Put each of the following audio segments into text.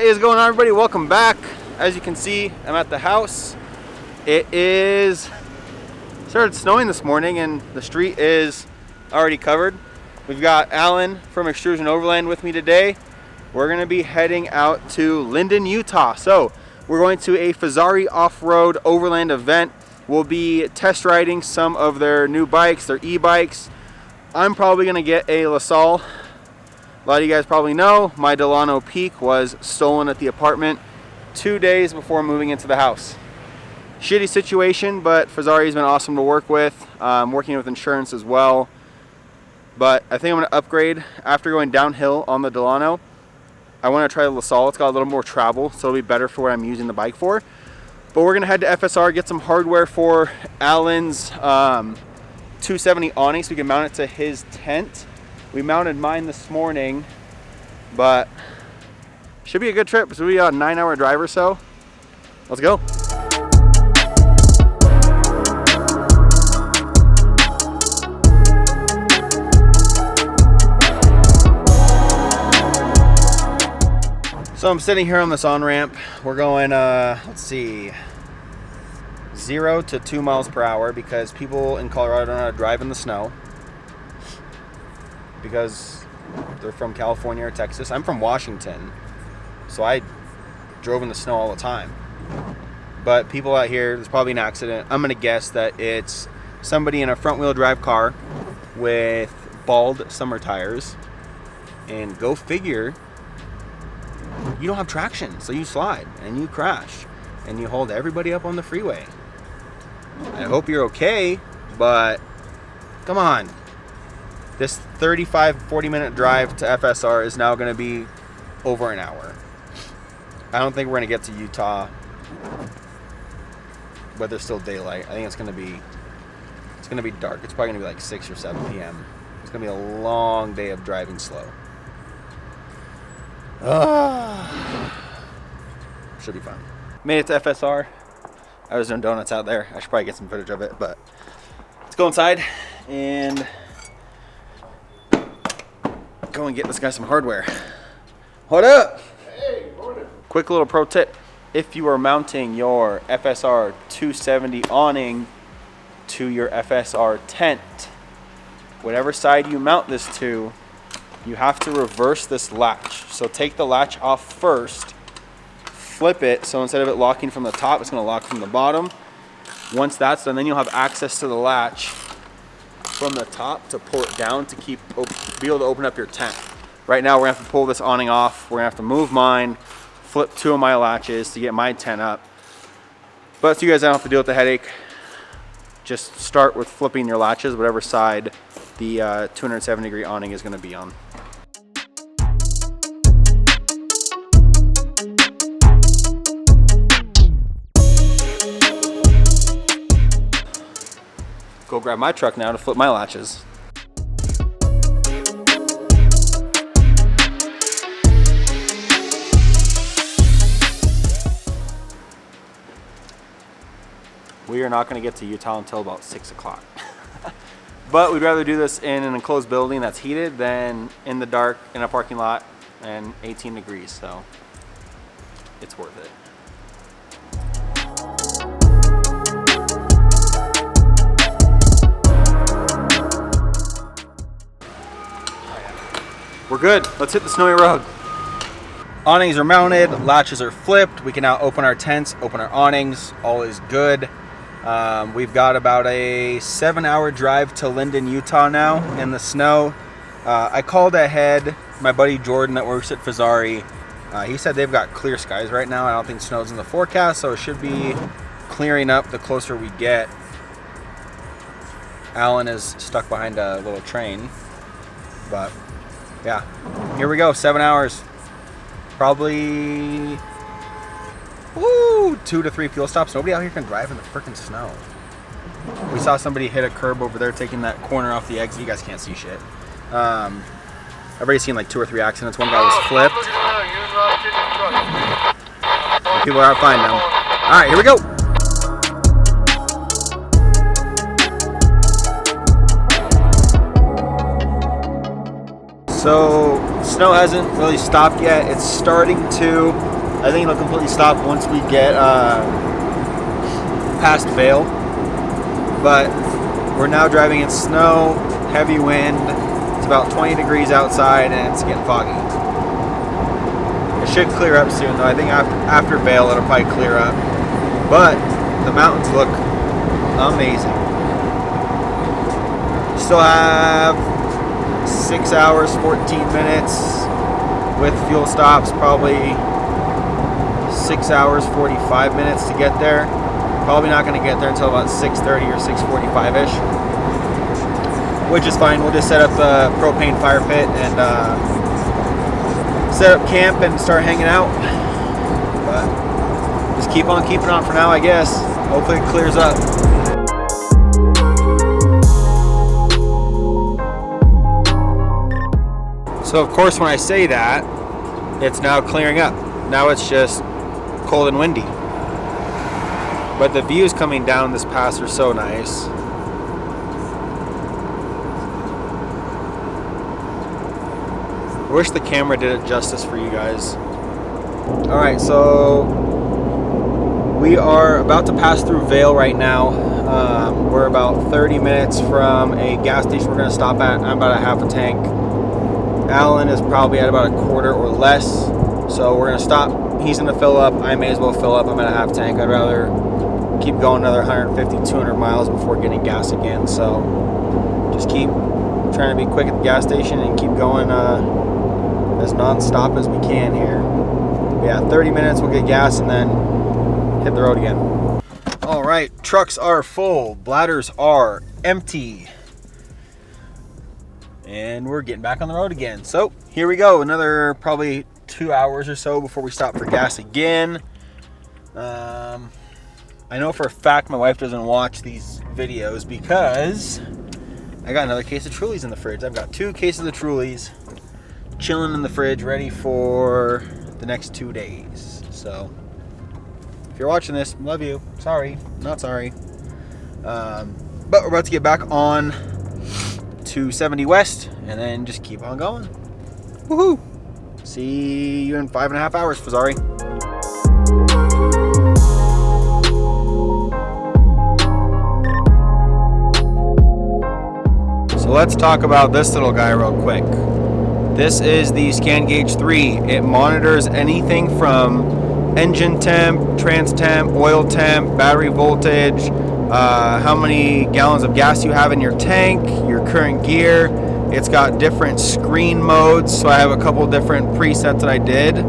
What is going on, everybody? Welcome back. As you can see, I'm at the house. It started snowing this morning and the street is already covered. We've got Alan from FSR Overland with me today. We're going to be heading out to Linden, Utah. So we're going to a Fezzari off-road overland event. We'll be test riding some of their new bikes, their e-bikes. I'm probably going to get a LaSalle. A lot of you guys probably know my Delano Peak was stolen at the apartment 2 days before moving into the house. Shitty situation, but Fezzari's been awesome to work with. Working with insurance as well. But I think I'm going to upgrade after going downhill on the Delano. I want to try the LaSalle. It's got a little more travel, so it'll be better for what I'm using the bike for. But we're going to head to FSR, get some hardware for Alan's 270 awning so we can mount it to his tent. We mounted mine this morning, but should be a good trip. It's going to be a 9-hour drive or so. Let's go. So I'm sitting here on this on-ramp. We're going, let's see, 0 to 2 miles per hour because people in Colorado don't know how to drive in the snow because they're from California or Texas. I'm from Washington, so I drove in the snow all the time. But people out here, there's probably an accident. I'm gonna guess that it's somebody in a front-wheel drive car with bald summer tires, and go figure, you don't have traction, so you slide and you crash and you hold everybody up on the freeway. I hope you're okay, but come on. This 35-40 minute drive to FSR is now going to be over an hour. I don't think we're going to get to Utah, but there's still daylight. I think it's going to be dark. It's probably going to be like 6 or 7 p.m. It's going to be a long day of driving slow. Should be fun. Made it to FSR. I was doing donuts out there. I should probably get some footage of it, but let's go inside and go and get this guy some hardware. What up? Hey, morning. Quick little pro tip. If you are mounting your FSR 270 awning to your FSR tent, whatever side you mount this to, you have to reverse this latch. So take the latch off first, flip it, so instead of it locking from the top, it's gonna lock from the bottom. Once that's done, then you'll have access to the latch from the top to pull it down to be able to open up your tent. Right now, we're gonna have to pull this awning off. We're gonna have to move mine, flip 2 of my latches to get my tent up. But so you guys don't have to deal with the headache. Just start with flipping your latches, whatever side the 270-degree awning is gonna be on. Go grab my truck now to flip my latches. We are not going to get to Utah until about 6 o'clock. But we'd rather do this in an enclosed building that's heated than in the dark in a parking lot and 18 degrees, so it's worth it. We're good. Let's hit the snowy road. Awnings are mounted, latches are flipped. We can now open our tents, open our awnings. All is good. We've got about a 7-hour drive to Linden, Utah now in the snow. I called ahead my buddy Jordan that works at Fezzari. He said they've got clear skies right now. I don't think snow's in the forecast, so it should be clearing up the closer we get. Alan is stuck behind a little train, but yeah, here we go. 7 hours. Probably 2 to 3 fuel stops. Nobody out here can drive in the freaking snow. We saw somebody hit a curb over there taking that corner off the exit. You guys can't see shit. I've already seen like 2 or 3 accidents. One guy was flipped. People are out finding them. All right, here we go. So snow hasn't really stopped yet. It's starting to. I think it'll completely stop once we get past Vail. But we're now driving in snow, heavy wind. It's about 20 degrees outside and it's getting foggy. It should clear up soon though. I think after Vail it'll probably clear up. But the mountains look amazing. Still have 6 hours, 14 minutes with fuel stops, probably 6 hours, 45 minutes to get there. Probably not going to get there until about 6:30 or 6:45-ish, which is fine. We'll just set up the propane fire pit and set up camp and start hanging out. But just keep on keeping on for now, I guess. Hopefully it clears up. So of course when I say that, it's now clearing up. Now it's just cold and windy. But the views coming down this pass are so nice. I wish the camera did it justice for you guys. Alright, so we are about to pass through Vail right now. We're about 30 minutes from a gas station we're going to stop at. I'm about a half a tank. Alan is probably at about a quarter or less. So we're going to stop. He's going to fill up. I may as well fill up. I'm at a half tank. I'd rather keep going another 150, 200 miles before getting gas again. So just keep trying to be quick at the gas station and keep going as non-stop as we can here. But yeah, 30 minutes, we'll get gas and then hit the road again. All right, trucks are full, bladders are empty. And we're getting back on the road again. So here we go, another probably 2 hours or so before we stop for gas again. I know for a fact my wife doesn't watch these videos because I got another case of Trulies in the fridge. I've got 2 cases of Trulies chilling in the fridge ready for the next 2 days. So if you're watching this, love you. Sorry, not sorry. But we're about to get back on to 70 West and then just keep on going. Woohoo! See you in 5.5 hours, Fezzari. So let's talk about this little guy real quick. This is the Scan Gauge 3. It monitors anything from engine temp, trans temp, oil temp, battery voltage, how many gallons of gas you have in your tank, your current gear. It's got different screen modes, so I have a couple different presets that I did.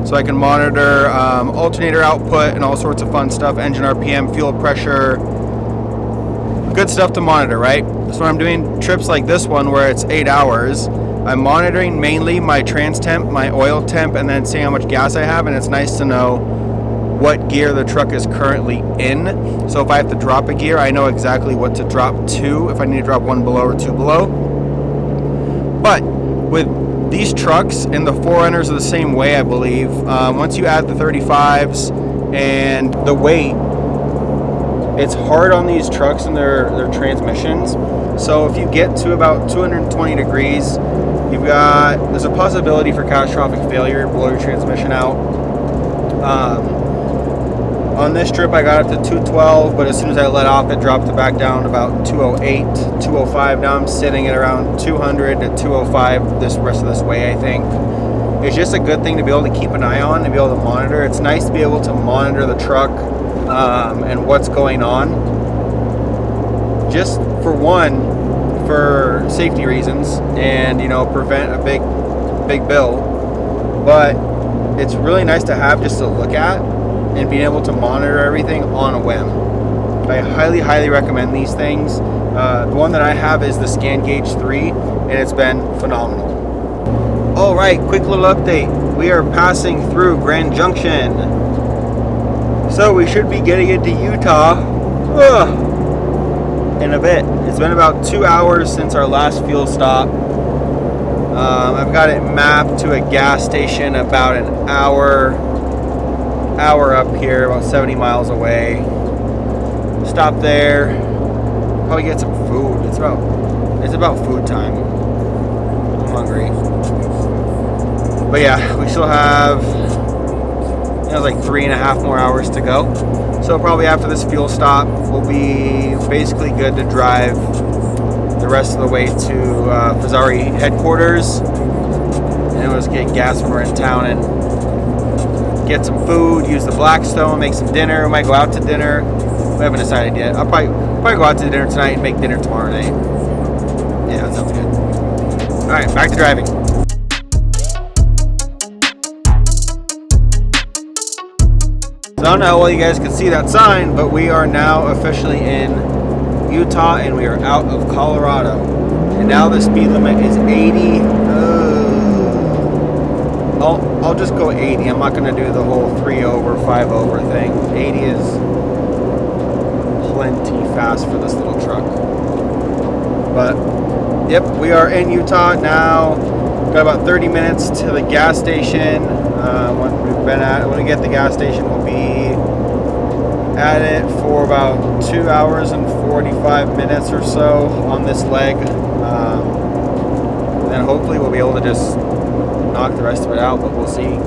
So I can monitor alternator output and all sorts of fun stuff, engine RPM, fuel pressure, good stuff to monitor, right? So when I'm doing trips like this one where it's 8 hours, I'm monitoring mainly my trans temp, my oil temp, and then seeing how much gas I have, and it's nice to know what gear the truck is currently in. So if I have to drop a gear, I know exactly what to drop to, if I need to drop 1 below or 2 below. But with these trucks, and the 4Runners are the same way, I believe. Once you add the 35s and the weight, it's hard on these trucks and their transmissions. So if you get to about 220 degrees, there's a possibility for catastrophic failure, blow your transmission out. On this trip I got up to 212, but as soon as I let off it dropped back down to about 208, 205. Now I'm sitting at around 200 to 205 this rest of this way, I think. It's just a good thing to be able to keep an eye on and be able to monitor. It's nice to be able to monitor the truck and what's going on. Just for one, for safety reasons and, you know, prevent a big bill. But it's really nice to have just to look at and being able to monitor everything on a whim. I highly recommend these things. The one that I have is the Scan Gauge 3 and it's been phenomenal. Alright, quick little update. We are passing through Grand Junction. So we should be getting into Utah in a bit. It's been about 2 hours since our last fuel stop. I've got it mapped to a gas station about an hour up here, about 70 miles away. Stop there, probably get some food. It's about food time. I'm hungry. But yeah, we still have There's like 3.5 more hours to go. So probably after this fuel stop, we'll be basically good to drive the rest of the way to Fezzari headquarters. And we'll just get gas when we're in town and get some food, use the Blackstone, make some dinner. We might go out to dinner. We haven't decided yet. I'll probably go out to dinner tonight and make dinner tomorrow night. Yeah, that sounds good. All right, back to driving. So I don't know how well you guys can see that sign, but we are now officially in Utah and we are out of Colorado. And now the speed limit is 80. I'll just go 80. I'm not going to do the whole 3 over, 5 over thing. 80 is plenty fast for this little truck. But yep, we are in Utah now. Got about 30 minutes to the gas station. When we get to the gas station, we'll be at it for about 2 hours and 45 minutes or so on this leg. Then hopefully we'll be able to just knock the rest of it out, but we'll see.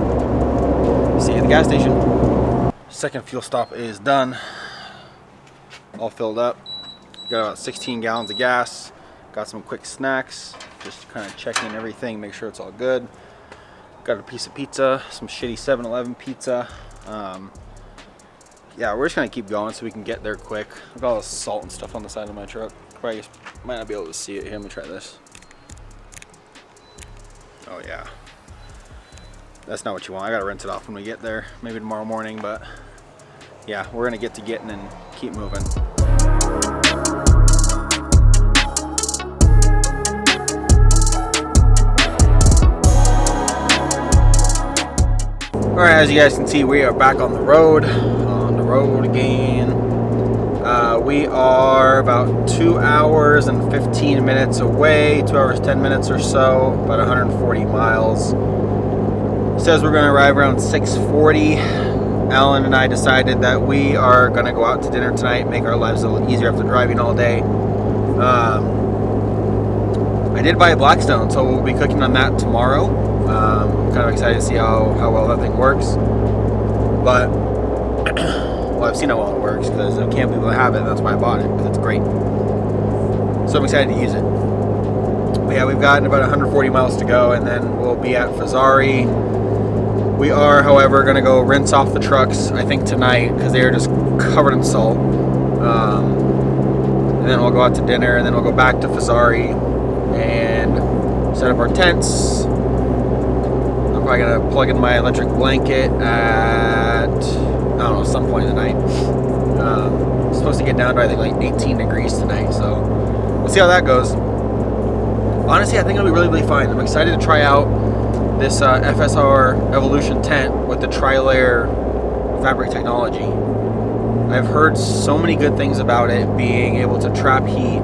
See you at the gas station. Second fuel stop is done. All filled up. Got about 16 gallons of gas. Got some quick snacks. Just kind of checking everything, make sure it's all good. Got a piece of pizza, some shitty 7-Eleven pizza. Yeah, we're just gonna keep going so we can get there quick. I've got all the salt and stuff on the side of my truck. Probably might not be able to see it here. Let me try this. Oh yeah. That's not what you want. I gotta rinse it off when we get there. Maybe tomorrow morning, but yeah, we're gonna get to getting and keep moving. Alright, as you guys can see, we are back on the road again. We are about 2 hours and 15 minutes away, 2 hours 10 minutes or so, about 140 miles. It says we're going to arrive around 6:40. Alan and I decided that we are going to go out to dinner tonight, make our lives a little easier after driving all day. I did buy a Blackstone, so we'll be cooking on that tomorrow. I'm kind of excited to see how well that thing works. But, well, I've seen how well it works because I can't believe I have it. That's why I bought it, because it's great. So I'm excited to use it. But yeah, we've got about 140 miles to go, and then we'll be at Fezzari. We are, however, going to go rinse off the trucks, I think tonight, because they are just covered in salt. And then we'll go out to dinner, and then we'll go back to Fezzari and set up our tents. I'm probably going to plug in my electric blanket at, I don't know, some point in the night. It's supposed to get down to, I think, like 18 degrees tonight, so we'll see how that goes. Honestly, I think it'll be really, really fun. I'm excited to try out this FSR Evolution tent with the tri-layer fabric technology. I've heard so many good things about it, being able to trap heat,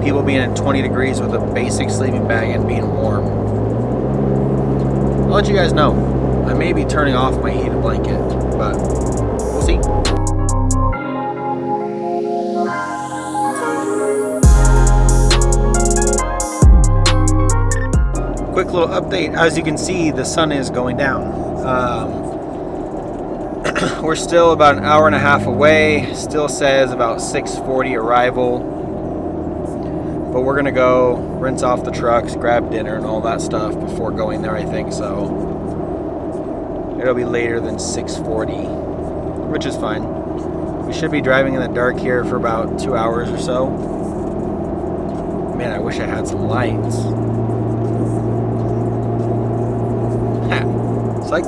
people being at 20 degrees with a basic sleeping bag and being warm. I'll let you guys know. I may be turning off my heated blanket, but we'll see. Quick little update. As you can see, the sun is going down. We're still about an hour and a half away. Still says about 6:40 arrival. But we're gonna go rinse off the trucks, grab dinner and all that stuff before going there, I think. So it'll be later than 6:40, which is fine. We should be driving in the dark here for about 2 hours or so. Man, I wish I had some lights. It's like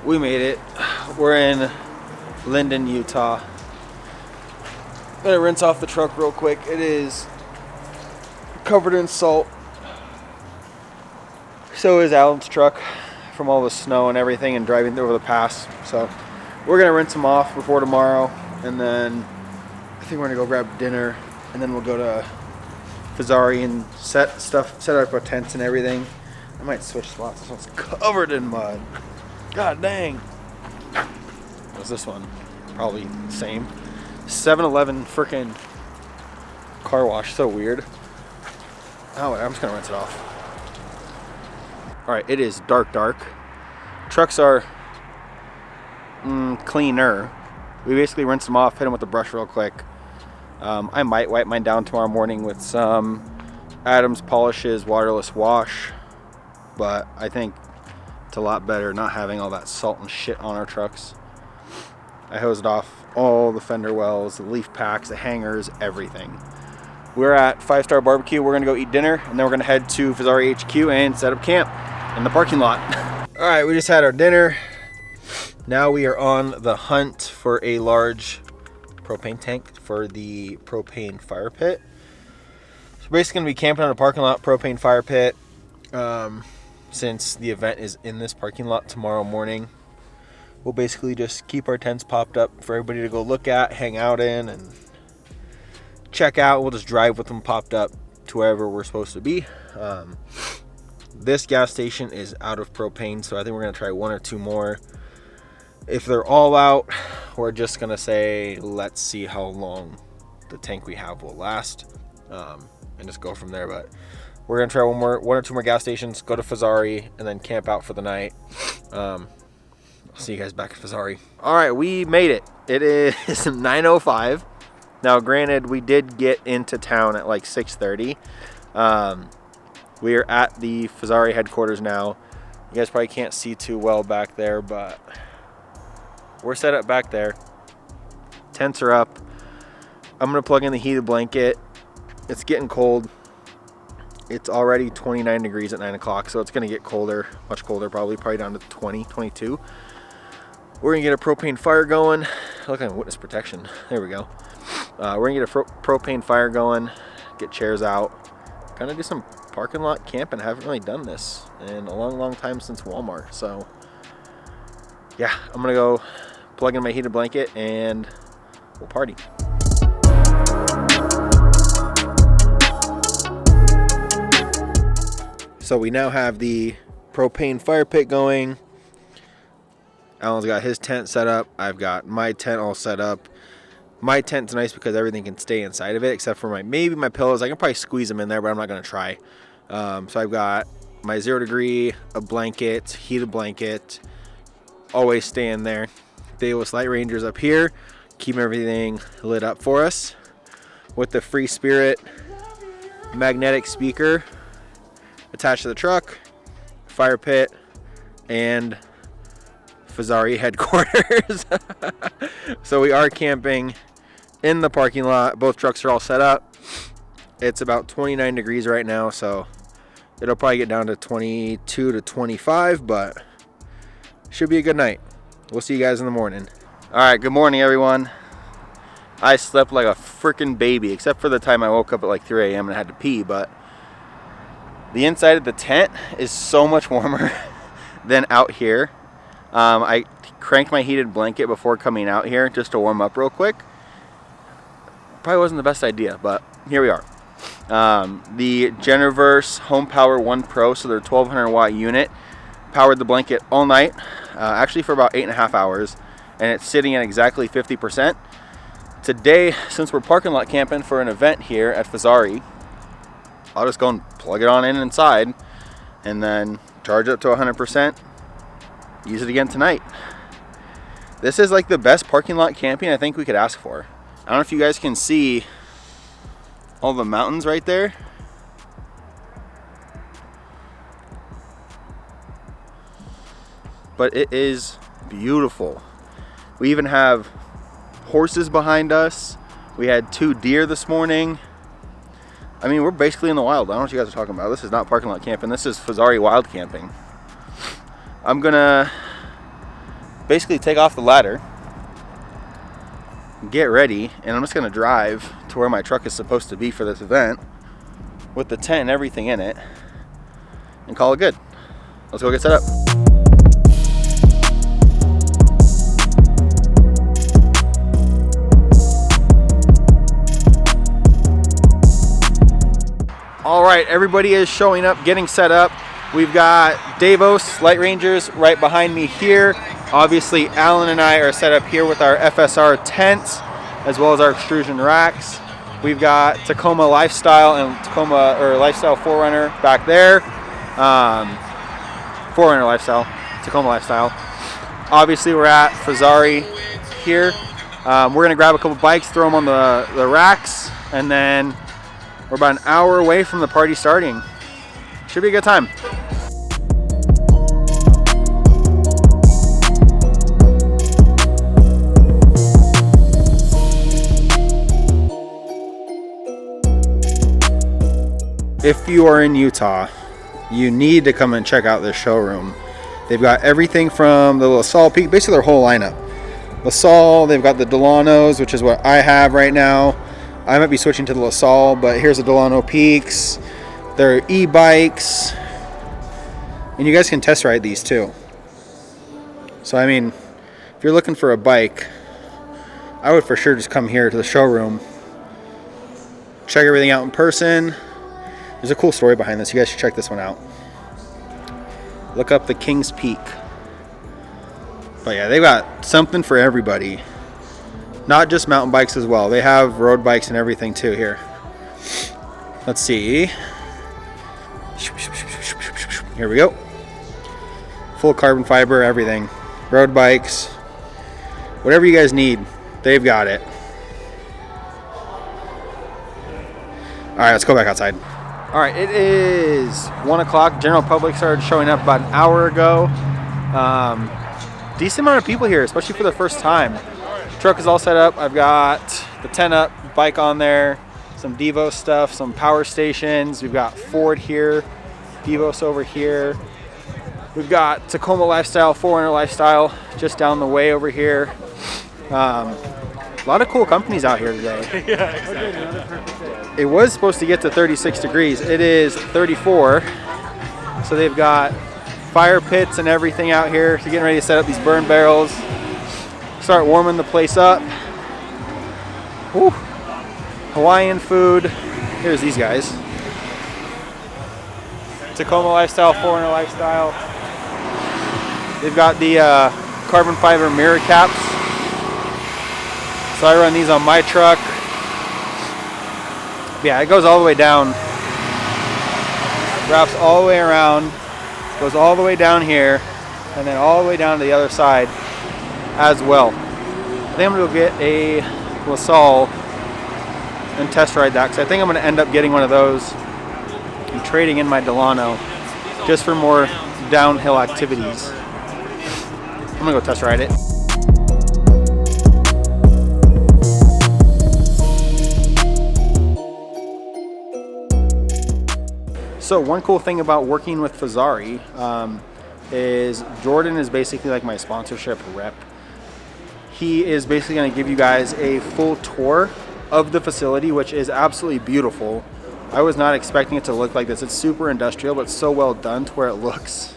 we made it. We're in Linden, Utah. I'm gonna rinse off the truck real quick. It is covered in salt. So is Alan's truck from all the snow and everything and driving over the pass. So we're gonna rinse them off before tomorrow, and then I think we're gonna go grab dinner, and then we'll go to Fezzari and set up our tents and everything. I might switch spots. This one's covered in mud. God dang. What's this one? Probably the same. 7-Eleven frickin' car wash. So weird. Oh, I'm just gonna rinse it off. All right, it is dark. Trucks are cleaner. We basically rinsed them off, hit them with the brush real quick. I might wipe mine down tomorrow morning with some Adams Polishes waterless wash, but I think it's a lot better not having all that salt and shit on our trucks. I hosed off all the fender wells, the leaf packs, the hangers, everything. We're at 5 Star Barbecue. We're gonna go eat dinner, and then we're gonna head to Fezzari HQ and set up camp in the parking lot. All right, we just had our dinner. Now we are on the hunt for a large propane tank for the propane fire pit. So basically gonna be camping on a parking lot propane fire pit. Since the event is in this parking lot tomorrow morning, we'll basically just keep our tents popped up for everybody to go look at, hang out in, and check out. We'll just drive with them popped up to wherever we're supposed to be. This gas station is out of propane, so I think we're gonna try 1 or 2 more. If they're all out, we're just gonna say, let's see how long the tank we have will last, and just go from there. But we're gonna try 1 or 2 more gas stations, go to Fezzari, and then camp out for the night. I'll see you guys back at Fezzari. All right, we made it. It is 9:05. Now, granted, we did get into town at like 6:30. We are at the Fezzari headquarters now. You guys probably can't see too well back there, but we're set up back there. Tents are up. I'm gonna plug in the heated blanket. It's getting cold. It's already 29 degrees at 9 o'clock, so it's gonna get colder, much colder, probably down to 20, 22. We're gonna get a propane fire going. Look at witness protection. There we go. We're gonna get a propane fire going, get chairs out, kind of do some parking lot camping. I haven't really done this in a long time since Walmart. So yeah, I'm gonna go plug in my heated blanket and we'll party. So we now have the propane fire pit going. Alan's got his tent set up. I've got my tent all set up. My tent's nice because everything can stay inside of it, except for maybe my pillows. I can probably squeeze them in there, but I'm not gonna try. So I've got my 0 degree, a blanket, heated blanket, always stay in there. Davis Light Rangers up here, keep everything lit up for us. With the Free Spirit magnetic speaker attached to the truck, fire pit, and Fezzari headquarters. So we are camping in the parking lot. Both trucks are all set up. It's about 29 degrees right now, so it'll probably get down to 22 to 25, but should be a good night. We'll see you guys in the morning. All right, good morning, everyone. I slept like a freaking baby, except for the time I woke up at like 3 a.m. and had to pee, but the inside of the tent is so much warmer than out here. I cranked my heated blanket before coming out here just to warm up real quick. Probably wasn't the best idea, but here we are. The Generverse Home Power 1 Pro, so their 1200 watt unit, powered the blanket all night, actually for about 8.5 hours, and it's sitting at exactly 50%. Today, since we're parking lot camping for an event here at Fezzari, I'll just go and plug it on in inside and then charge it to 100%, use it again tonight. This is like the best parking lot camping I think we could ask for. I don't know if you guys can see all the mountains right there. But it is beautiful. We even have horses behind us. We had 2 deer this morning. I mean, we're basically in the wild. I don't know what you guys are talking about. This is not parking lot camping. This is Fezzari wild camping. I'm gonna basically take off the ladder, get ready, and I'm just gonna drive to where my truck is supposed to be for this event with the tent and everything in it and call it good. Let's go get set up. All right, everybody is showing up, getting set up. We've got Davos Light Rangers right behind me here. Obviously, Alan and I are set up here with our FSR tents, as well as our extrusion racks. We've got Tacoma Lifestyle and Tacoma or Lifestyle 4Runner back there. 4Runner Lifestyle, Tacoma Lifestyle. Obviously, we're at Fezzari here. We're gonna grab a couple bikes, throw them on the racks, and then we're about an hour away from the party starting. Should be a good time. If you are in Utah, you need to come and check out this showroom. They've got everything from the LaSalle Peak, basically their whole lineup. LaSalle, they've got the Delanos, which is what I have right now. I might be switching to the LaSalle, but here's the Delano Peaks. Their e-bikes. And you guys can test ride these too. So I mean, if you're looking for a bike, I would for sure just come here to the showroom. Check everything out in person. There's a cool story behind this. You guys should check this one out. Look up the King's Peak. But yeah, they've got something for everybody. Not just mountain bikes as well. They have road bikes and everything too here. Let's see. Here we go. Full carbon fiber, everything. Road bikes. Whatever you guys need, they've got it. All right, let's go back outside. All right, it is 1 o'clock. General public started showing up about an hour ago. Decent amount of people here, especially for the first time. Truck is all set up. I've got the 10-up bike on there, some Devo stuff, some power stations. We've got Ford here, Devos over here. We've got Tacoma Lifestyle, 4Runner Lifestyle just down the way over here. A lot of cool companies out here today. Yeah, exactly. It was supposed to get to 36 degrees. It is 34. So they've got fire pits and everything out here. So getting ready to set up these burn barrels. Start warming the place up. Woo. Hawaiian food. Here's these guys. Tacoma Lifestyle, 4Runner Lifestyle. They've got the carbon fiber mirror caps. So I run these on my truck. Yeah, it goes all the way down. Wraps all the way around. Goes all the way down here. And then all the way down to the other side as well. I think I'm going to go get a LaSalle and test ride that, because I think I'm going to end up getting one of those and trading in my Delano just for more downhill activities. I'm going to go test ride it. So one cool thing about working with Fezzari is Jordan is basically like my sponsorship rep. He is basically going to give you guys a full tour of the facility, which is absolutely beautiful. I was not expecting it to look like this. It's super industrial, but so well done to where it looks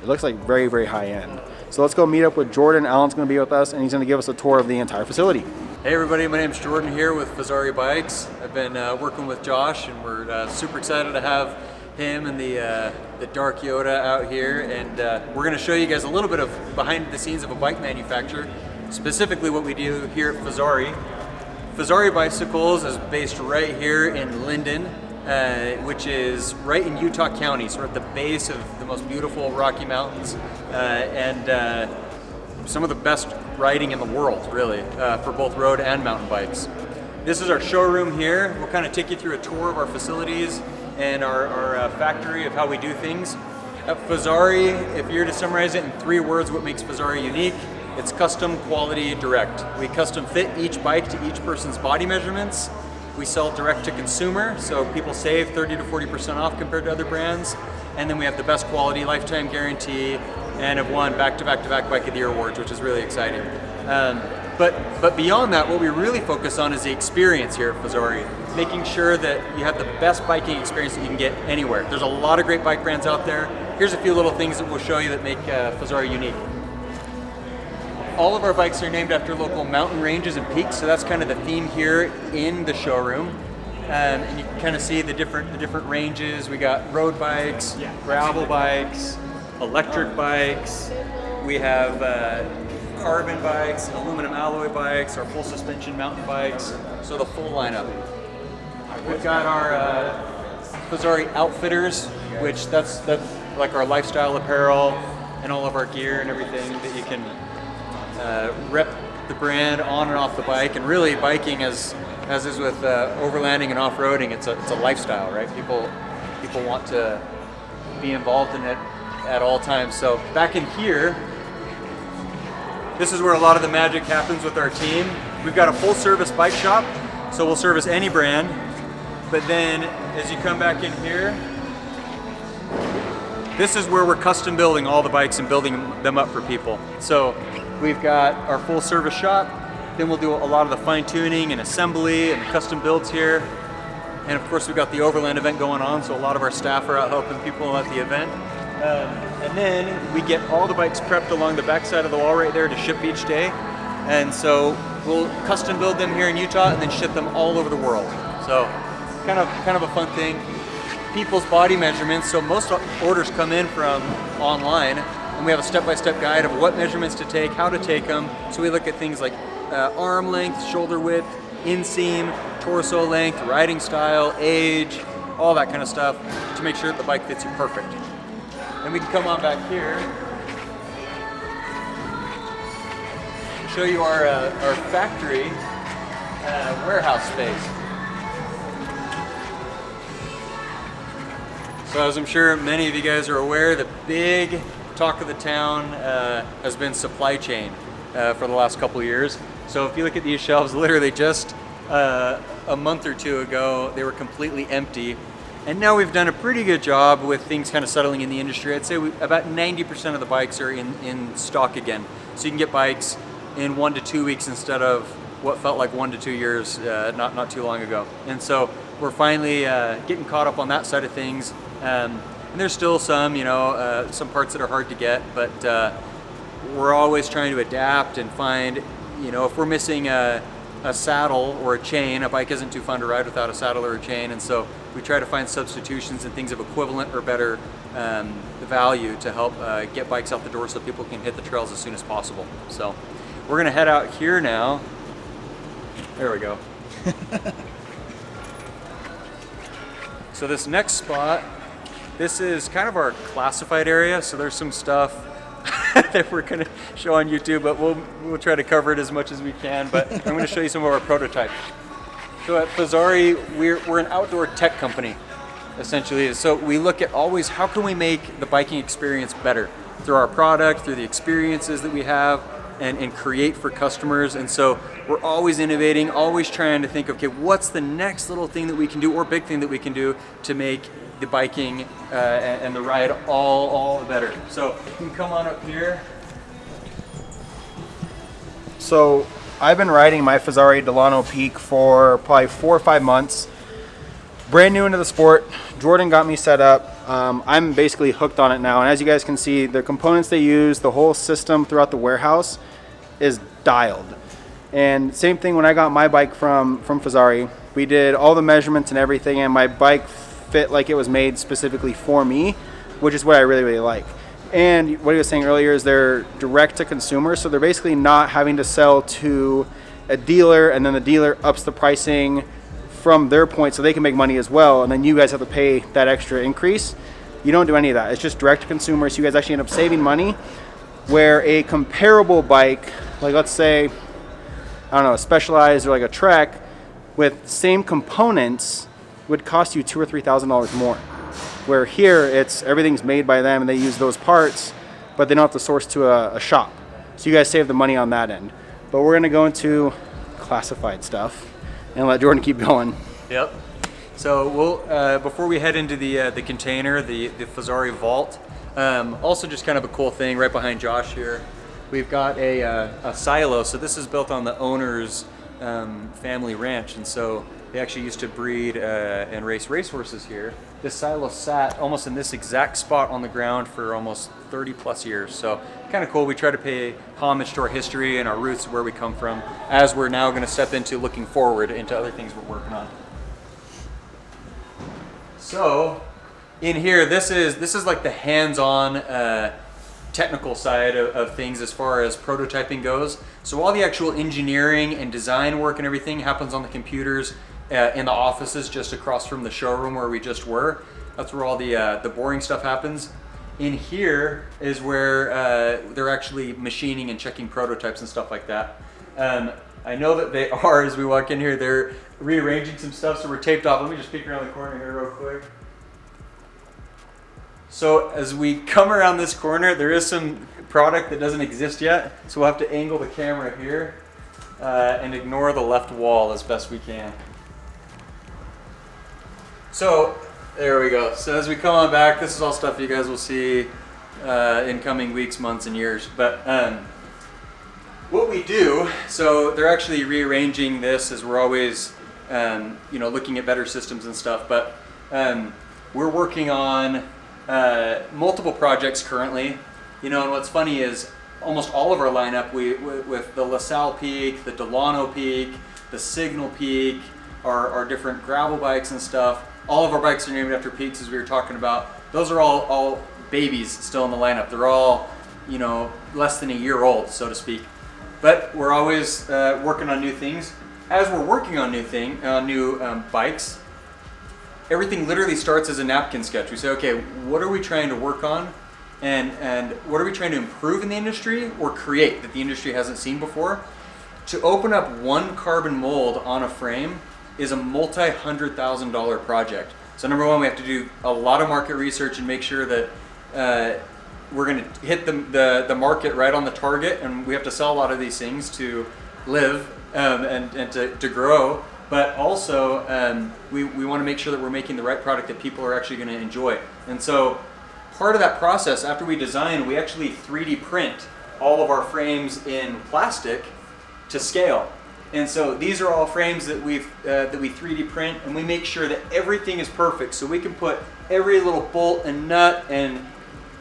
like very, very high end. So let's go meet up with Jordan. Alan's going to be with us, and he's going to give us a tour of the entire facility. Hey everybody, my name's Jordan here with Fezzari Bikes. I've been working with Josh, and we're super excited to have him and the TheDarkYota out here, and we're going to show you guys a little bit of behind the scenes of a bike manufacturer, specifically what we do here at Fezzari. Fezzari Bicycles is based right here in Linden, which is right in Utah County, so we're at the base of the most beautiful Rocky Mountains, and some of the best riding in the world, really, for both road and mountain bikes. This is our showroom here. We'll kind of take you through a tour of our facilities and our factory of how we do things. At Fezzari, if you were to summarize it in 3 words, what makes Fezzari unique, it's custom, quality, direct. We custom fit each bike to each person's body measurements. We sell direct to consumer, so people save 30 to 40% off compared to other brands. And then we have the best quality, lifetime guarantee, and have won back-to-back Bike of the Year awards, which is really exciting. But beyond that, what we really focus on is the experience here at Fezzari, making sure that you have the best biking experience that you can get anywhere. There's a lot of great bike brands out there. Here's a few little things that we'll show you that make Fezzari unique. All of our bikes are named after local mountain ranges and peaks, so that's kind of the theme here in the showroom. And you can kind of see the different ranges. We got road bikes, gravel bikes, electric bikes. We have carbon bikes, aluminum alloy bikes, our full suspension mountain bikes. So the full lineup. We've got our Fezzari Outfitters, which that's like our lifestyle apparel and all of our gear and everything that you can rep the brand on and off the bike. And really, biking, as is with overlanding and off-roading, it's a lifestyle, right? People want to be involved in it at all times. So back in here, this is where a lot of the magic happens with our team. We've got a full-service bike shop, so we'll service any brand. But then, as you come back in here, this is where we're custom building all the bikes and building them up for people. So we've got our full-service shop. Then we'll do a lot of the fine-tuning and assembly and custom builds here. And of course, we've got the Overland event going on, so a lot of our staff are out helping people at the event. And then we get all the bikes prepped along the backside of the wall right there to ship each day. And so we'll custom build them here in Utah and then ship them all over the world. So kind of a fun thing. People's body measurements. So most orders come in from online, and we have a step-by-step guide of what measurements to take, how to take them. So we look at things like arm length, shoulder width, inseam, torso length, riding style, age, all that kind of stuff to make sure that the bike fits you perfect. And we can come on back here and show you our factory warehouse space. So as I'm sure many of you guys are aware, the big talk of the town has been supply chain for the last couple of years. So if you look at these shelves, literally just a month or two ago, they were completely empty. And now we've done a pretty good job with things kind of settling in the industry. I'd say about 90% of the bikes are in stock again. So you can get bikes in 1 to 2 weeks instead of what felt like 1 to 2 years not too long ago. And so we're finally getting caught up on that side of things. And there's still some, some parts that are hard to get, but we're always trying to adapt and find, if we're missing a saddle or a chain, a bike isn't too fun to ride without a saddle or a chain, and so we try to find substitutions and things of equivalent or better value to help get bikes out the door so people can hit the trails as soon as possible. So we're gonna head out here now. There we go. So this next spot, this is kind of our classified area, so there's some stuff that we're going to show on YouTube, but we'll try to cover it as much as we can. But I'm going to show you some of our prototypes. So at Fezzari, we're an outdoor tech company, essentially. So we look at always how can we make the biking experience better through our product, through the experiences that we have, and create for customers. And so we're always innovating, always trying to think, okay, what's the next little thing that we can do or big thing that we can do to make the biking and the ride all the better. So you can come on up here. So I've been riding my Fezzari Delano Peak for probably 4 or 5 months. Brand new into the sport. Jordan got me set up. I'm basically hooked on it now. And as you guys can see, the components they use, the whole system throughout the warehouse is dialed. And same thing when I got my bike from Fezzari. We did all the measurements and everything, and my bike fit like it was made specifically for me, which is what I really like. And what he was saying earlier is they're direct to consumer, so they're basically not having to sell to a dealer and then the dealer ups the pricing from their point so they can make money as well, and then you guys have to pay that extra increase. You don't do any of that. It's just direct to consumer, so you guys actually end up saving money, where a comparable bike, like let's say, I don't know, a Specialized or like a Trek with same components would cost you $2,000 or $3,000 more. Where here, everything's made by them and they use those parts, but they don't have to source to a shop. So you guys save the money on that end. But we're gonna go into classified stuff and let Jordan keep going. Yep. So we'll before we head into the container, the Fezzari Vault. Also, just kind of a cool thing right behind Josh here. We've got a silo. So this is built on the owner's family ranch, and so they actually used to breed and race racehorses here. This silo sat almost in this exact spot on the ground for almost 30 plus years. So kind of cool. We try to pay homage to our history and our roots, where we come from, as we're now going to step into looking forward into other things we're working on. So in here, this is like the hands-on technical side of things as far as prototyping goes. So all the actual engineering and design work and everything happens on the computers in the offices just across from the showroom where we just were. That's where all the boring stuff happens. In here is where they're actually machining and checking prototypes and stuff like that. I know that they are, as we walk in here, they're rearranging some stuff, so we're taped off. Let me just peek around the corner here real quick. So as we come around this corner, there is some product that doesn't exist yet, so we'll have to angle the camera here and ignore the left wall as best we can. So there we go. So as we come on back, this is all stuff you guys will see in coming weeks, months, and years. But what we do, so they're actually rearranging this as we're always looking at better systems and stuff. But we're working on multiple projects currently. And what's funny is almost all of our lineup, with the LaSalle Peak, the Delano Peak, the Signal Peak, our different gravel bikes and stuff. All of our bikes are named after peaks, as we were talking about. Those are all babies still in the lineup. They're all, less than a year old, so to speak. But we're always working on new things. As we're working on new bikes, everything literally starts as a napkin sketch. We say, okay, what are we trying to work on? And what are we trying to improve in the industry or create that the industry hasn't seen before? To open up one carbon mold on a frame is a multi-$100,000 project. So number one, we have to do a lot of market research and make sure that we're going to hit the market right on the target, and we have to sell a lot of these things to live and to grow. But also, we want to make sure that we're making the right product that people are actually going to enjoy. And so part of that process, after we design, we actually 3D print all of our frames in plastic to scale. And so these are all frames that we 3D print, and we make sure that everything is perfect. So we can put every little bolt and nut, and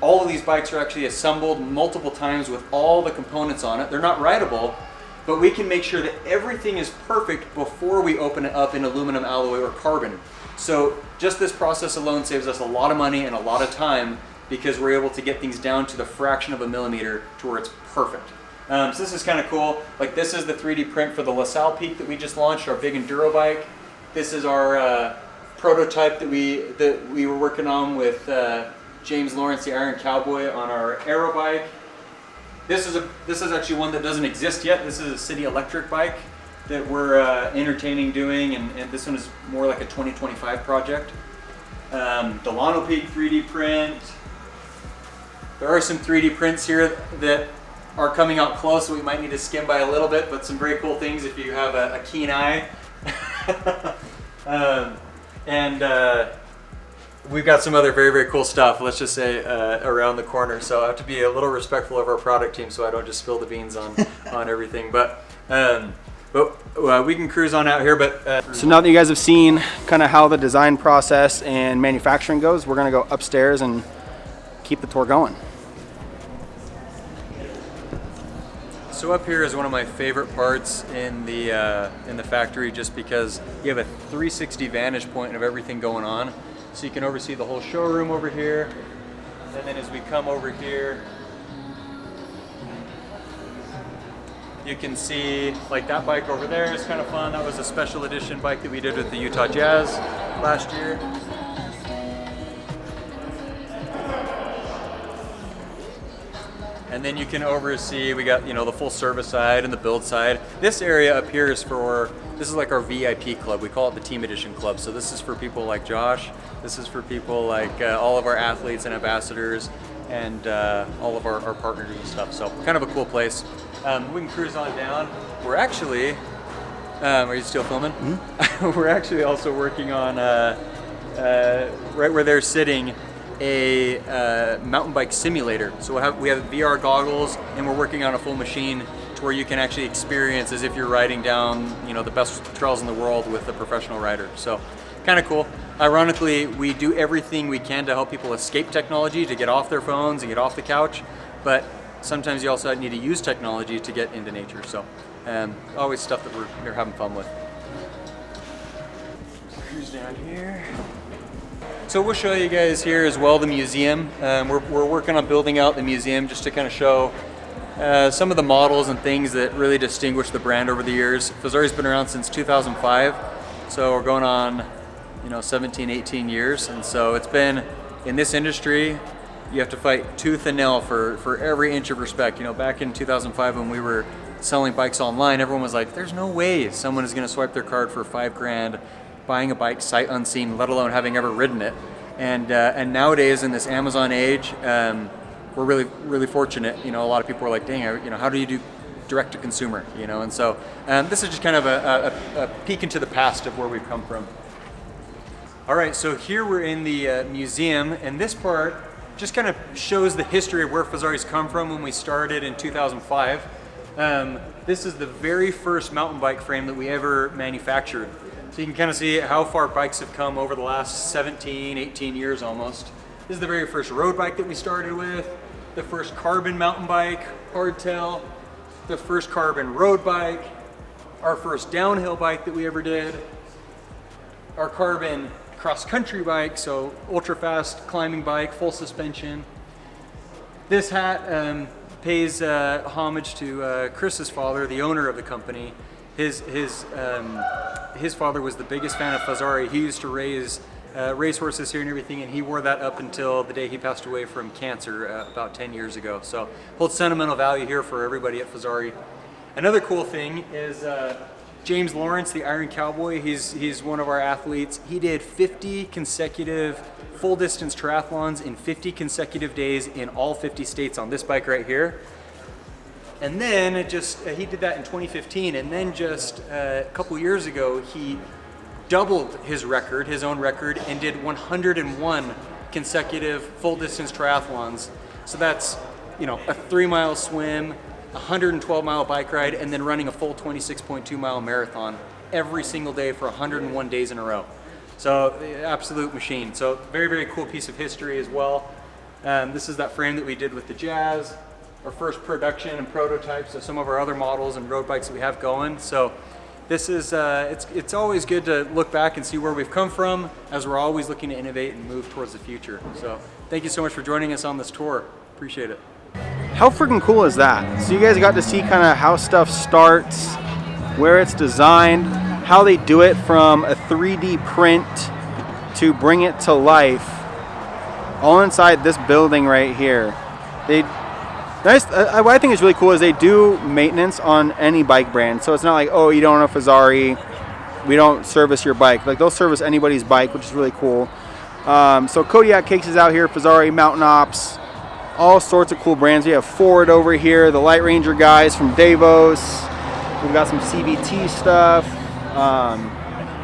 all of these bikes are actually assembled multiple times with all the components on it. They're not rideable, but we can make sure that everything is perfect before we open it up in aluminum alloy or carbon. So just this process alone saves us a lot of money and a lot of time, because we're able to get things down to the fraction of a millimeter to where it's perfect. So this is kind of cool. Like, this is the 3D print for the LaSalle Peak that we just launched, our big enduro bike. This is our prototype that we were working on with James Lawrence, the Iron Cowboy, on our aero bike. This is actually one that doesn't exist yet. This is a city electric bike that we're entertaining doing, and this one is more like a 2025 project. Delano Peak 3D print. There are some 3D prints here that are coming out close, so we might need to skim by a little bit, but some very cool things if you have a keen eye. We've got some other very, very cool stuff, let's just say, around the corner. So I have to be a little respectful of our product team so I don't just spill the beans on everything. But we can cruise on out here. But so now that you guys have seen kind of how the design process and manufacturing goes, we're going to go upstairs and keep the tour going. So up here is one of my favorite parts in the factory, just because you have a 360 vantage point of everything going on. So you can oversee the whole showroom over here. And then as we come over here, you can see, like, that bike over there is kind of fun. That was a special edition bike that we did with the Utah Jazz last year. And then you can oversee, we got, the full service side and the build side. This area up here is this is like our VIP club. We call it the Team Edition Club. So this is for people like Josh. This is for people like all of our athletes and ambassadors, and all of our partners and stuff. So kind of a cool place. We can cruise on down. We're actually, are you still filming? Mm-hmm. We're actually also working on, right where they're sitting, a mountain bike simulator. So we have VR goggles, and we're working on a full machine to where you can actually experience as if you're riding down, the best trails in the world with a professional rider. So kind of cool. Ironically, we do everything we can to help people escape technology, to get off their phones and get off the couch, but sometimes you also need to use technology to get into nature. So always stuff that we're having fun with. Cruise down here. So we'll show you guys here as well the museum. We're working on building out the museum just to kind of show some of the models and things that really distinguish the brand over the years. Fezzari's been around since 2005, so we're going on, 17, 18 years, and so it's been in this industry. You have to fight tooth and nail for every inch of respect. Back in 2005 when we were selling bikes online, everyone was like, there's no way someone is going to swipe their card for $5,000 buying a bike sight unseen, let alone having ever ridden it. And nowadays in this Amazon age, we're really fortunate. A lot of people are like, dang, how do you do direct to consumer? And so this is just kind of a peek into the past of where we've come from. All right, so here we're in the museum, and this part just kind of shows the history of where Fezzari's come from when we started in 2005. This is the very first mountain bike frame that we ever manufactured. So you can kind of see how far bikes have come over the last 17, 18 years almost. This is the very first road bike that we started with, the first carbon mountain bike, hardtail, the first carbon road bike, our first downhill bike that we ever did, our carbon cross-country bike, so ultra-fast climbing bike, full suspension. This hat pays homage to Chris's father, the owner of the company. His father was the biggest fan of Fezzari. He used to raise racehorses here and everything, and he wore that up until the day he passed away from cancer about 10 years ago. So holds sentimental value here for everybody at Fezzari. Another cool thing is James Lawrence, the Iron Cowboy. He's one of our athletes. He did 50 consecutive full distance triathlons in 50 consecutive days in all 50 states on this bike right here. And then he did that in 2015, and then just a couple years ago, he doubled his own record, and did 101 consecutive full distance triathlons. So that's, a 3-mile swim, a 112-mile bike ride, and then running a full 26.2-mile marathon every single day for 101 days in a row. So absolute machine. So very, very cool piece of history as well. This is that frame that we did with the Jazz, our first production and prototypes of some of our other models and road bikes that we have going. So this is, it's always good to look back and see where we've come from, as we're always looking to innovate and move towards the future. So thank you so much for joining us on this tour. Appreciate it. How freaking cool is that? So you guys got to see kind of how stuff starts, where it's designed, how they do it from a 3D print to bring it to life, all inside this building right here. What I think is really cool is they do maintenance on any bike brand. So it's not like, oh, you don't know Fezzari, we don't service your bike. Like, they'll service anybody's bike, which is really cool. So Kodiak Cakes is out here, Fezzari, Mountain Ops, all sorts of cool brands. We have Ford over here, the Light Ranger guys from Davos. We've got some CVT stuff.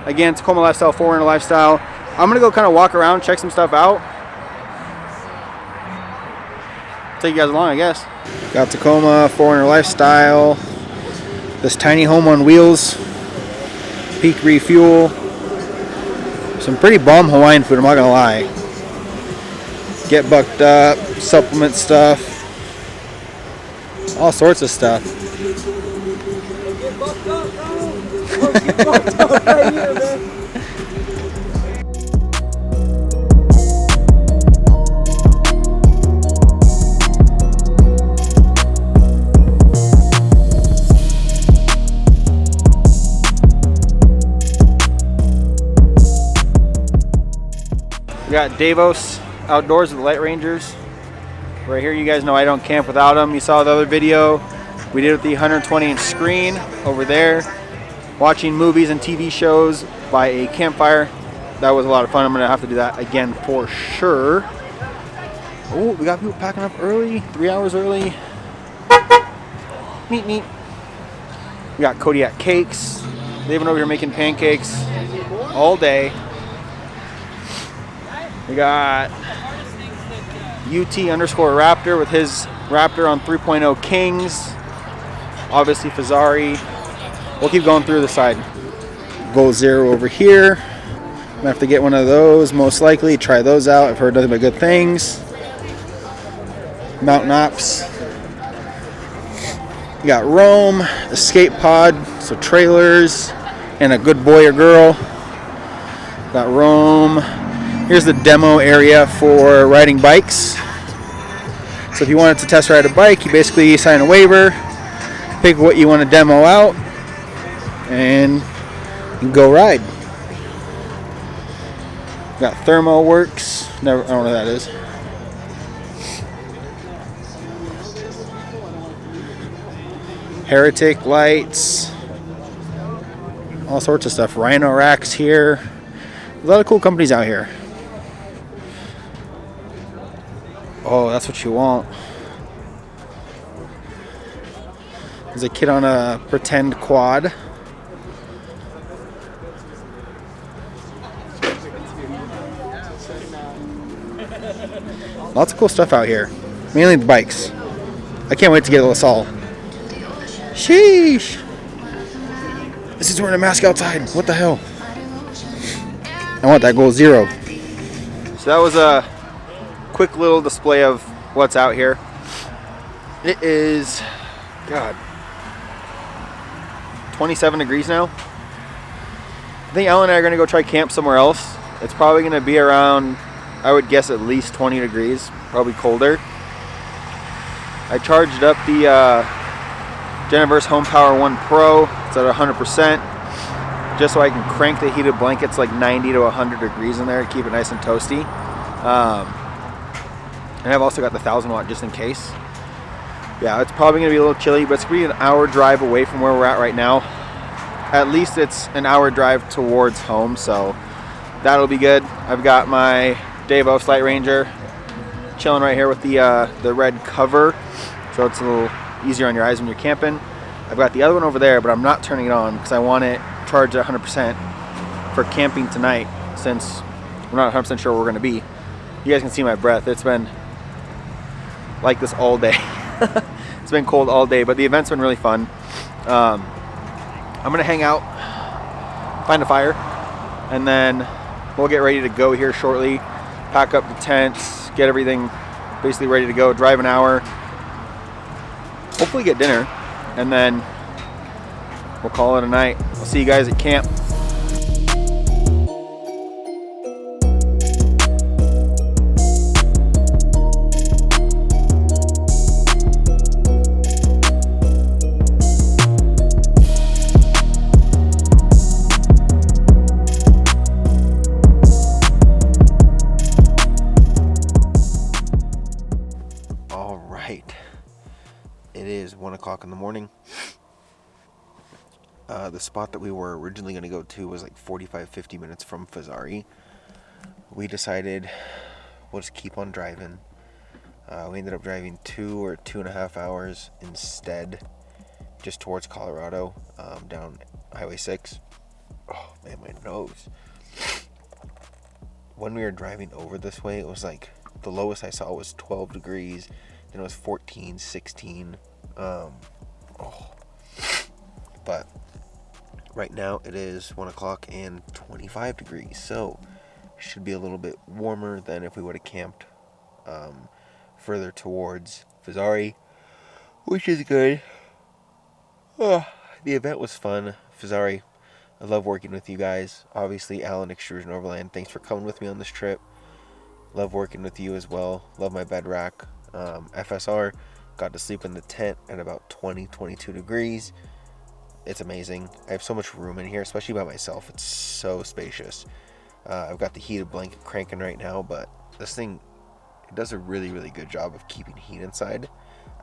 Again, Tacoma Lifestyle, Forerunner Lifestyle. I'm gonna go kind of walk around, check some stuff out. Take you guys along, I guess. Got Tacoma, Forerunner Lifestyle, this tiny home on wheels, Peak Refuel, some pretty bomb Hawaiian food, I'm not gonna lie. Get Bucked Up, supplement stuff, all sorts of stuff. Get bucked up, bro! Get bucked up right here, man! We got Davos Outdoors with the Light Rangers. Right here, you guys know I don't camp without them. You saw the other video we did with the 120-inch screen over there, watching movies and TV shows by a campfire. That was a lot of fun. I'm gonna have to do that again for sure. Oh, we got people packing up early, 3 hours early. Neat, neat. We got Kodiak Cakes. They've been over here making pancakes all day. We got UT_Raptor with his Raptor on 3.0 Kings. Obviously Fezzari. We'll keep going through the side. Goal Zero over here. I'm gonna have to get one of those, most likely. Try those out. I've heard nothing but good things. Mountain Ops. We got Rome, Escape Pod, so trailers, and a good boy or girl. Got Rome. Here's the demo area for riding bikes. So if you wanted to test ride a bike, you basically sign a waiver, pick what you want to demo out, and you can go ride. Got Thermo Works. Never, I don't know what that is. Heretic lights. All sorts of stuff. Rhino racks here. A lot of cool companies out here. Oh, that's what you want. There's a kid on a pretend quad. Lots of cool stuff out here. Mainly the bikes. I can't wait to get a LaSalle. Sheesh. This is wearing a mask outside. What the hell? I want that goal 0. So that was a quick little display of what's out here. It is, God, 27 degrees now. I think Alan and I are going to go try camp somewhere else. It's probably going to be around, I would guess, at least 20 degrees, probably colder. I charged up the Geneverse Home Power 1 Pro. It's at 100%, just so I can crank the heated blankets like 90 to 100 degrees in there to keep it nice and toasty. And I've also got the 1000 watt just in case. Yeah, it's probably going to be a little chilly, but it's going to be an hour drive away from where we're at right now. At least it's an hour drive towards home, so that'll be good. I've got my Devo Slight Ranger chilling right here with the red cover, so it's a little easier on your eyes when you're camping. I've got the other one over there, but I'm not turning it on because I want it charged at 100% for camping tonight, since we're not 100% sure where we're going to be. You guys can see my breath. It's been like this all day. It's been cold all day, but the event's been really fun. I'm going to hang out, find a fire, and then we'll get ready to go here shortly. Pack up the tents, get everything basically ready to go, drive an hour, hopefully get dinner, and then we'll call it a night. I'll see you guys at camp. It is 1 o'clock in the morning. The spot that we were originally going to go to was like 45-50 minutes from Fezzari. We decided we'll just keep on driving. We ended up driving 2 or 2.5 hours instead, just towards Colorado, down Highway 6. Oh man, my nose. When we were driving over this way, it was like the lowest I saw was 12 degrees. Then it was 14, 16. But right now it is 1 o'clock and 25 degrees. So it should be a little bit warmer than if we would have camped further towards Fezzari, which is good. The event was fun. Fezzari, I love working with you guys. Obviously, Alan Extrusion Overland, thanks for coming with me on this trip. Love working with you as well. Love my bed rack. FSR, got to sleep in the tent at about 20-22 degrees. It's amazing. I have so much room in here, especially by myself. It's so spacious. I've got the heated blanket cranking right now, but this thing, it does a really, really good job of keeping heat inside.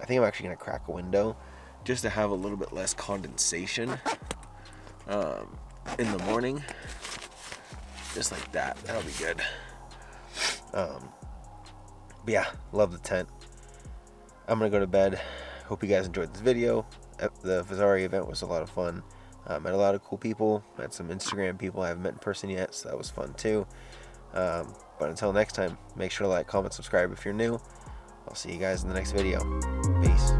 I think I'm actually going to crack a window just to have a little bit less condensation in the morning. Just like that. That'll be good. But yeah, love the tent. I'm going to go to bed. Hope you guys enjoyed this video. The Fezzari event was a lot of fun. Met a lot of cool people. Met some Instagram people I haven't met in person yet, so that was fun too. But until next time, make sure to like, comment, subscribe if you're new. I'll see you guys in the next video. Peace.